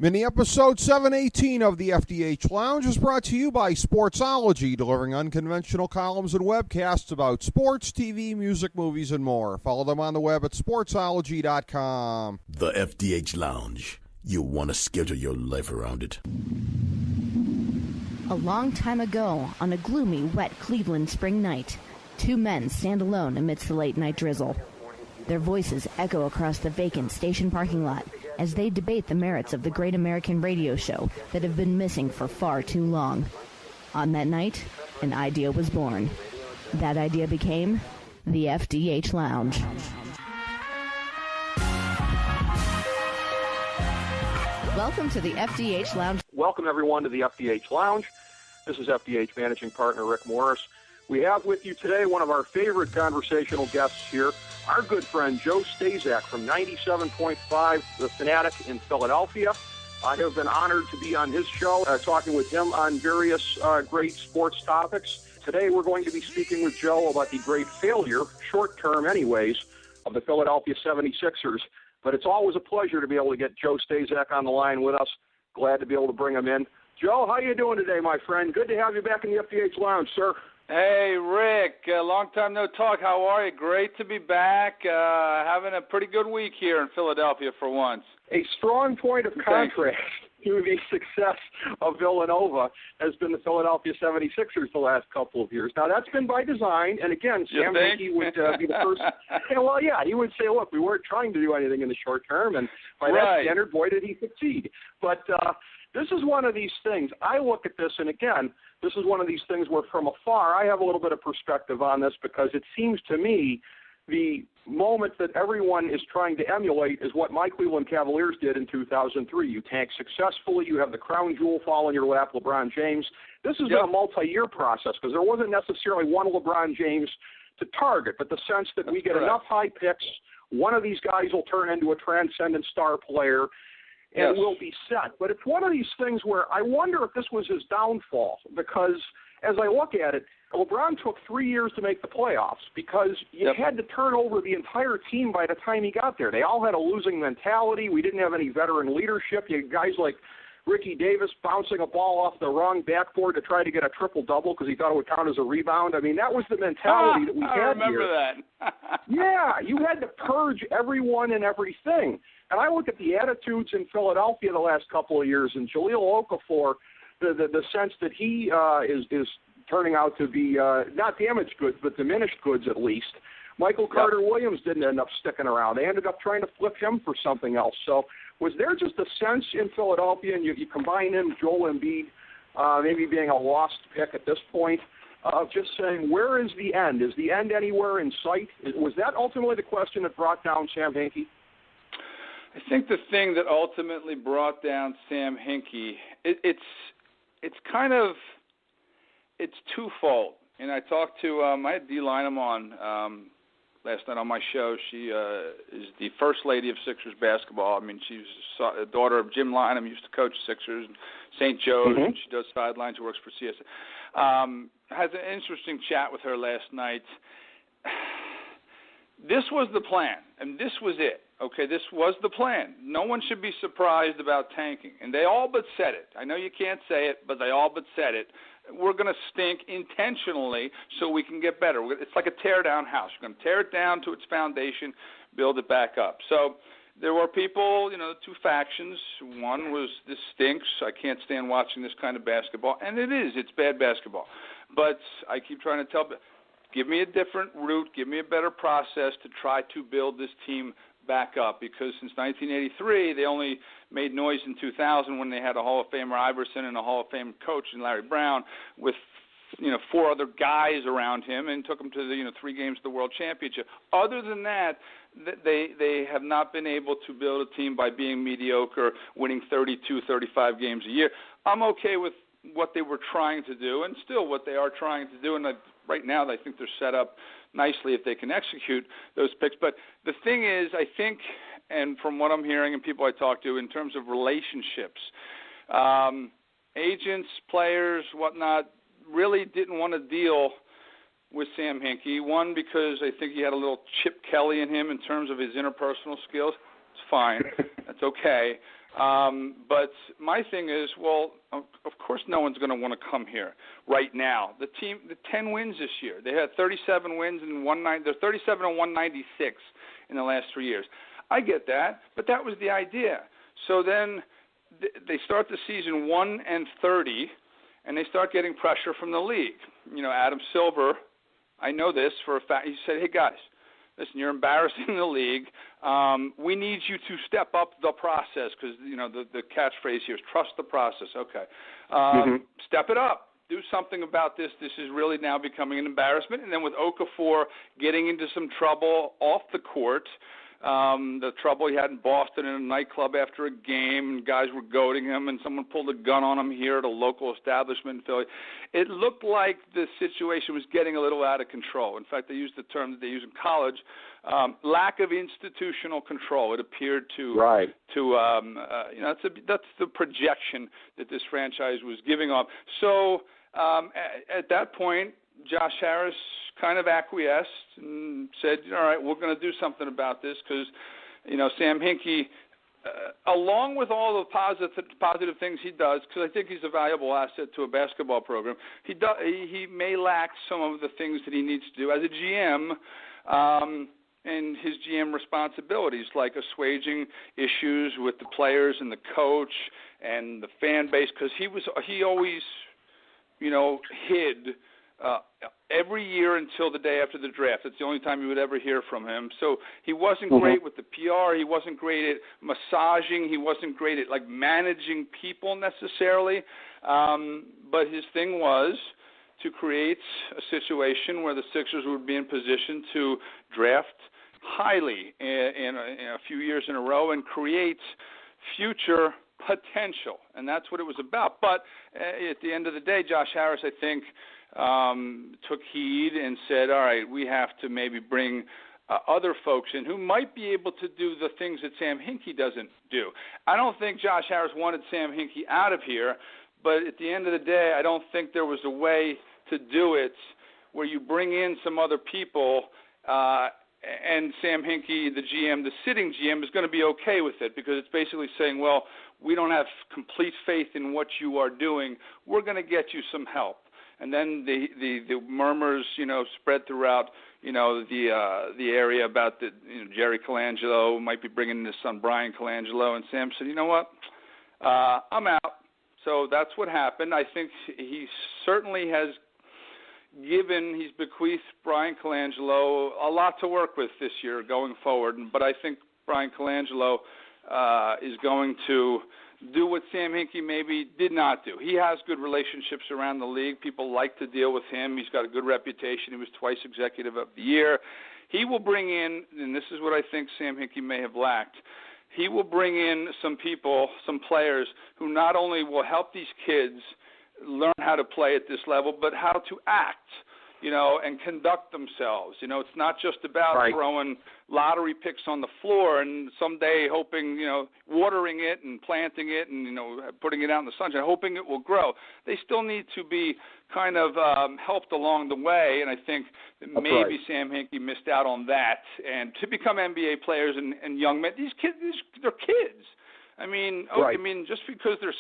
Mini-episode 718 of the FDH Lounge is brought to you by Sportsology, delivering unconventional columns and webcasts about sports, TV, music, movies, and more. Follow them on the web at sportsology.com. The FDH Lounge. You want to schedule your life around it. A long time ago, on a gloomy, wet Cleveland spring night, two men stand alone amidst the late-night drizzle. Their voices echo across the vacant station parking lot as they debate the merits of the great American radio show that have been missing for far too long. On that night, an idea was born. That idea became the FDH Lounge. Welcome to the FDH Lounge. Welcome, everyone, to the FDH Lounge. This is FDH Managing Partner Rick Morris. We have with you today one of our favorite conversational guests here, our good friend Joe Staszak from 97.5 The Fanatic in Philadelphia. I have been honored to be on his show, talking with him on various great sports topics. Today we're going to be speaking with Joe about the great failure, short-term anyways, of the Philadelphia 76ers. But it's always a pleasure to be able to get Joe Staszak on the line with us. Glad to be able to bring him in. Joe, how you doing today, my friend? Good to have you back in the FDH Lounge, sir. Hey, Rick, long time no talk. How are you? Great to be back. Having a pretty good week here in Philadelphia for once. A strong point of contrast to the success of Villanova has been the Philadelphia 76ers the last couple of years. Now, that's been by design, and again, Sam Hinkie would be the first. Well, yeah, he would say, look, we weren't trying to do anything in the short term, and by that standard, boy, did he succeed. But this is one of these things. I look at this, and again, this is one of these things where from afar I have a little bit of perspective on this because it seems to me the moment that everyone is trying to emulate is what my Cleveland Cavaliers did in 2003. You tank successfully. You have the crown jewel fall in your lap, LeBron James. This has been a multi-year process because there wasn't necessarily one LeBron James to target, but the sense that we get enough high picks, one of these guys will turn into a transcendent star player, and we'll be set. But it's one of these things where I wonder if this was his downfall, because as I look at it, LeBron took 3 years to make the playoffs because you had to turn over the entire team by the time he got there. They all had a losing mentality. We didn't have any veteran leadership. You had guys like Ricky Davis bouncing a ball off the wrong backboard to try to get a triple-double because he thought it would count as a rebound. I mean, that was the mentality that we had here. I remember that. Yeah, you had to purge everyone and everything. And I look at the attitudes in Philadelphia the last couple of years, and Jahlil Okafor, the sense that he is turning out to be not damaged goods, but diminished goods at least. Michael Carter-Williams didn't end up sticking around. They ended up trying to flip him for something else. So was there just a sense in Philadelphia, and you combine in Joel Embiid maybe being a lost pick at this point, of just saying, where is the end? Is the end anywhere in sight? Was that ultimately the question that brought down Sam Hinkie? I think the thing that ultimately brought down Sam Hinkie, it's twofold. And I talked to, I had Dee Lynam on last night on my show. She is the first lady of Sixers basketball. I mean, she's a daughter of Jim Lynam, used to coach Sixers, St. Joe's, and she does sidelines, she works for CSA. Has an interesting chat with her last night. This was the plan, and this was it. Okay, this was the plan. No one should be surprised about tanking. And they all but said it. I know you can't say it, but they all but said it. We're going to stink intentionally so we can get better. It's like a tear-down house. You're going to tear it down to its foundation, build it back up. So there were people, two factions. One was, this stinks. I can't stand watching this kind of basketball. And it is. It's bad basketball. But I keep trying to tell people, give me a different route, give me a better process to try to build this team back up, because since 1983 they only made noise in 2000 when they had a Hall of Famer Iverson and a Hall of Fame coach in Larry Brown with four other guys around him, and took them to the 3 games of the World Championship. Other than that, they have not been able to build a team by being mediocre, winning 32, 35 games a year. I'm okay with what they were trying to do, and still what they are trying to do, and right now I think they're set up nicely if they can execute those picks. But the thing is, I think, and from what I'm hearing and people I talk to in terms of relationships, agents, players, whatnot, really didn't want to deal with Sam Hinkie. One, because I think he had a little Chip Kelly in him in terms of his interpersonal skills. It's fine. That's okay. But my thing is, well, of course no one's going to want to come here right now. The 10 wins this year. They had 37 wins and they're 37 and 196 in the last 3 years. I get that, but that was the idea. So then they start the season 1-30, and they start getting pressure from the league. Adam Silver, I know this for a fact. He said, "Hey guys, listen, you're embarrassing the league. We need you to step up the process," because the catchphrase here is "trust the process." Okay, Step it up. Do something about this. This is really now becoming an embarrassment. And then with Okafor getting into some trouble off the court. The trouble he had in Boston in a nightclub after a game, and guys were goading him, and someone pulled a gun on him here at a local establishment in Philly. It looked like the situation was getting a little out of control. In fact, they used the term that they use in college, lack of institutional control. It appeared to that's the projection that this franchise was giving off. So at that point, Josh Harris kind of acquiesced and said, all right, we're going to do something about this because, Sam Hinkie, along with all the positive things he does, because I think he's a valuable asset to a basketball program, he may lack some of the things that he needs to do as a GM and his GM responsibilities, like assuaging issues with the players and the coach and the fan base, because he always, hid every year until the day after the draft. It's the only time you would ever hear from him. So he wasn't great with the PR. He wasn't great at massaging. He wasn't great at managing people necessarily. But his thing was to create a situation where the Sixers would be in position to draft highly in a few years in a row and create future potential. And that's what it was about. But at the end of the day, Josh Harris, I think, took heed and said, all right, we have to maybe bring other folks in who might be able to do the things that Sam Hinkie doesn't do. I don't think Josh Harris wanted Sam Hinkie out of here, but at the end of the day, I don't think there was a way to do it where you bring in some other people and Sam Hinkie, the GM, the sitting GM, is going to be okay with it because it's basically saying, well, we don't have complete faith in what you are doing. We're going to get you some help. And then the murmurs, spread throughout, the area about Jerry Colangelo might be bringing in his son Brian Colangelo, and Sam said, you know what, I'm out. So that's what happened. I think he certainly has he's bequeathed Brian Colangelo a lot to work with this year going forward. But I think Brian Colangelo is going to do what Sam Hinkie maybe did not do. He has good relationships around the league. People like to deal with him. He's got a good reputation. He was twice Executive of the Year. He will bring in, and this is what I think Sam Hinkie may have lacked, he will bring in some people, some players who not only will help these kids learn how to play at this level, but how to act, and conduct themselves. It's not just about throwing lottery picks on the floor and someday hoping, watering it and planting it and, putting it out in the sunshine, hoping it will grow. They still need to be kind of helped along the way, and I think maybe Sam Hinkie missed out on that. And to become NBA players and young men, these kids, they're kids. I mean, just because they're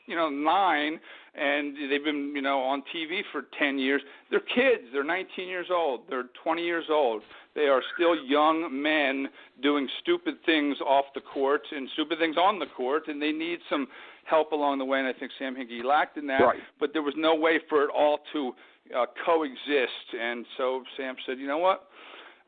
6'9" and they've been, on TV for 10 years, they're kids. They're 19 years old. They're 20 years old. They are still young men doing stupid things off the court and stupid things on the court, and they need some help along the way. And I think Sam Hinkie lacked in that. But there was no way for it all to coexist. And so Sam said, you know what,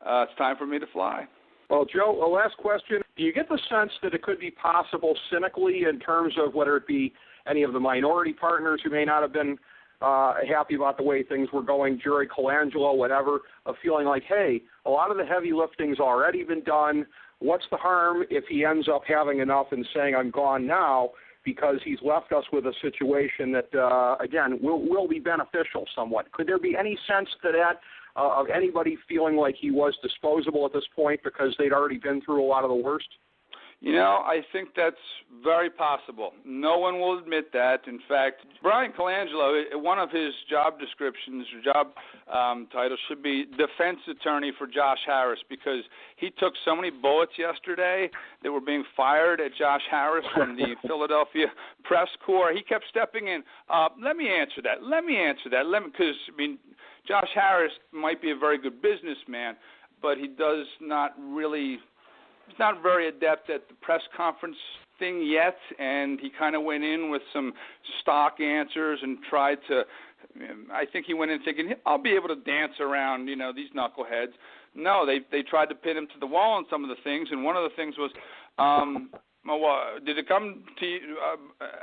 it's time for me to fly. Well, Joe, a last question. Do you get the sense that it could be possible cynically in terms of whether it be any of the minority partners who may not have been happy about the way things were going, Jerry Colangelo, whatever, of feeling like, hey, a lot of the heavy lifting's already been done. What's the harm if he ends up having enough and saying, I'm gone now, because he's left us with a situation that, again, will be beneficial somewhat. Could there be any sense to that? Of anybody feeling like he was disposable at this point because they'd already been through a lot of the worst? I think that's very possible. No one will admit that. In fact, Brian Colangelo, one of his job descriptions, job titles should be defense attorney for Josh Harris, because he took so many bullets yesterday that were being fired at Josh Harris from the Philadelphia press corps. He kept stepping in. Let me answer that. Because, Josh Harris might be a very good businessman, but he does not really – he's not very adept at the press conference thing yet, and he kind of went in with some stock answers and tried to – I think he went in thinking, I'll be able to dance around, these knuckleheads. No, they tried to pin him to the wall on some of the things, and one of the things was did it come to you,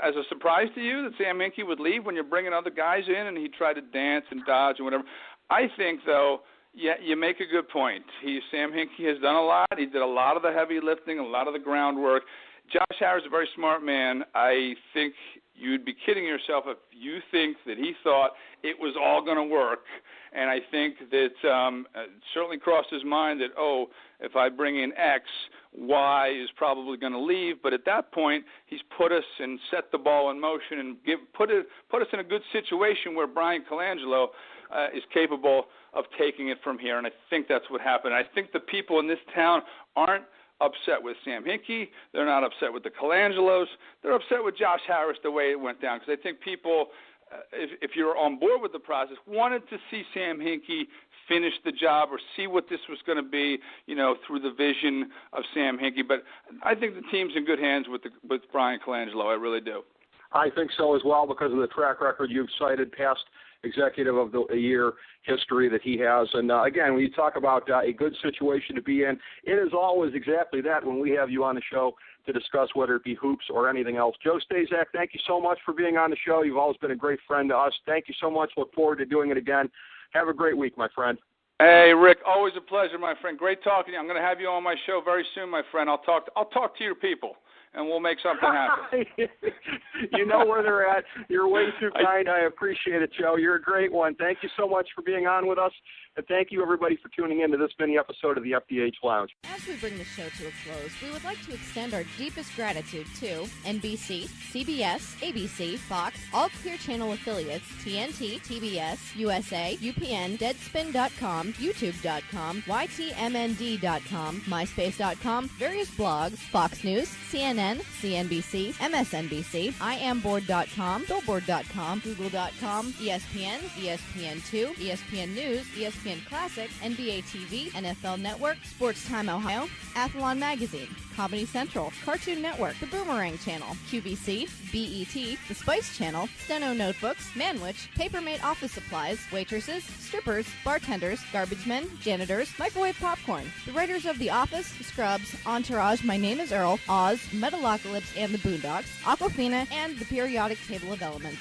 as a surprise to you that Sam Hinkie would leave when you're bringing other guys in, and he tried to dance and dodge and whatever? I think, though, yeah, you make a good point. Sam Hinkie has done a lot. He did a lot of the heavy lifting, a lot of the groundwork. Josh Harris is a very smart man. I think you'd be kidding yourself if you think that he thought it was all going to work. And I think that it certainly crossed his mind that, if I bring in X, Y is probably going to leave. But at that point, he's put us and set the ball in motion and put us in a good situation where Brian Colangelo is capable of taking it from here, and I think that's what happened. I think the people in this town aren't upset with Sam Hinkie. They're not upset with the Colangelos. They're upset with Josh Harris the way it went down, because I think people, if you're on board with the process, wanted to see Sam Hinkie finish the job or see what this was going to be, through the vision of Sam Hinkie. But I think the team's in good hands with Brian Colangelo. I really do. I think so as well, because of the track record you've cited, past executive of the year history that he has. And again, when you talk about a good situation to be in, it is always exactly that when we have you on the show to discuss whether it be hoops or anything else. Joe Staszak, thank you so much for being on the show. You've always been a great friend to us. Thank you so much. Look forward to doing it again. Have a great week, my friend. Hey, Rick, always a pleasure, my friend. Great talking to you. I'm going to have you on my show very soon, my friend. I'll talk to your people, and we'll make something happen. You know where they're at. You're way too kind. I appreciate it, Joe. You're a great one. Thank you so much for being on with us, and thank you, everybody, for tuning in to this mini episode of the FDH Lounge. As we bring the show to a close, we would like to extend our deepest gratitude to NBC, CBS, ABC, Fox, all Clear Channel affiliates, TNT, TBS, USA, UPN, Deadspin.com, YouTube.com, YTMND.com, MySpace.com, various blogs, Fox News, CNN, CNBC, MSNBC, IamBoard.com, Billboard.com, Google.com, ESPN, ESPN2, ESPN News, ESPN Classic, NBA TV, NFL Network, Sports Time Ohio, Athlon Magazine, Comedy Central, Cartoon Network, The Boomerang Channel, QVC, BET, The Spice Channel, Steno Notebooks, Manwich, Papermate Office Supplies, waitresses, strippers, bartenders, garbage men, janitors, microwave popcorn, the writers of The Office, Scrubs, Entourage, My Name is Earl, Oz, Metalocalypse and the Boondocks, Aquafina, and the Periodic Table of Elements.